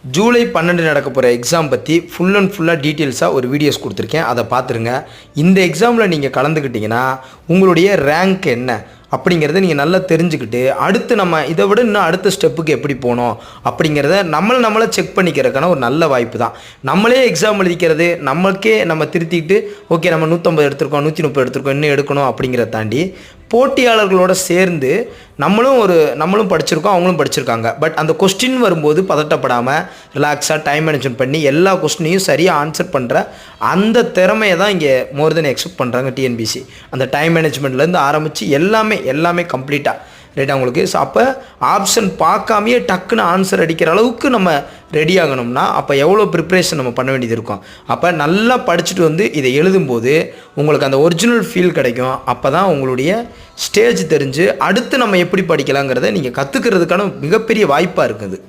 ஜூலை 12 நடக்க போகிற எக்ஸாம் பற்றி ஃபுல் அண்ட் ஃபுல்லாக டீட்டெயில்ஸாக ஒரு வீடியோஸ் கொடுத்துருக்கேன். அதை பார்த்துருங்க. இந்த எக்ஸாமில் நீங்கள் கலந்துக்கிட்டிங்கன்னா உங்களுடைய ரேங்க் என்ன அப்படிங்கிறத நீங்கள் நல்லா தெரிஞ்சுக்கிட்டு அடுத்து நம்ம இதை விட இன்னும் அடுத்த ஸ்டெப்புக்கு எப்படி போகணும் அப்படிங்கிறத நம்மளை செக் பண்ணிக்கிறதுக்கான ஒரு நல்ல வாய்ப்பு தான். நம்மளே எக்ஸாம் எழுதிக்கிறது நம்மளுக்கே நம்ம திருத்திக்கிட்டு ஓகே நம்ம 150 எடுத்திருக்கோம் 130 எடுத்திருக்கோம் இன்னும் எடுக்கணும் அப்படிங்கிறத தாண்டி போட்டியாளர்களோடு சேர்ந்து நம்மளும் படிச்சிருக்கோம் அவங்களும் படிச்சிருக்காங்க. பட் அந்த கொஸ்டின் வரும்போது பதட்டப்படாமல் ரிலாக்ஸாக டைம் மேனேஜ்மெண்ட் பண்ணி எல்லா கொஸ்டினையும் சரியாக ஆன்சர் பண்ணுற அந்த திறமையை தான் இங்கே மோர் தென் எக்ஸ்பெக்ட் பண்ணுறாங்க டிஎன்பிசி. அந்த டைம் மேனேஜ்மெண்ட்லேருந்து ஆரம்பித்து எல்லாமே கம்ப்ளீட்டாக ரைட்டாக உங்களுக்கு. ஸோ அப்போ ஆப்ஷன் பார்க்காமையே டக்குன்னு ஆன்சர் அடிக்கிற அளவுக்கு நம்ம ரெடி ஆகணும்னா அப்போ எவ்வளோ ப்ரிப்ரேஷன் நம்ம பண்ண வேண்டியது இருக்கும். அப்போ நல்லா படிச்சுட்டு வந்து இதை எழுதும்போது உங்களுக்கு அந்த ஒரிஜினல் ஃபீல் கிடைக்கும். அப்போ தான் உங்களுடைய ஸ்டேஜ் தெரிஞ்சு அடுத்து நம்ம எப்படி படிக்கலாங்கிறத நீங்கள் கற்றுக்கிறதுக்கான மிகப்பெரிய வாய்ப்பாக இருக்குது.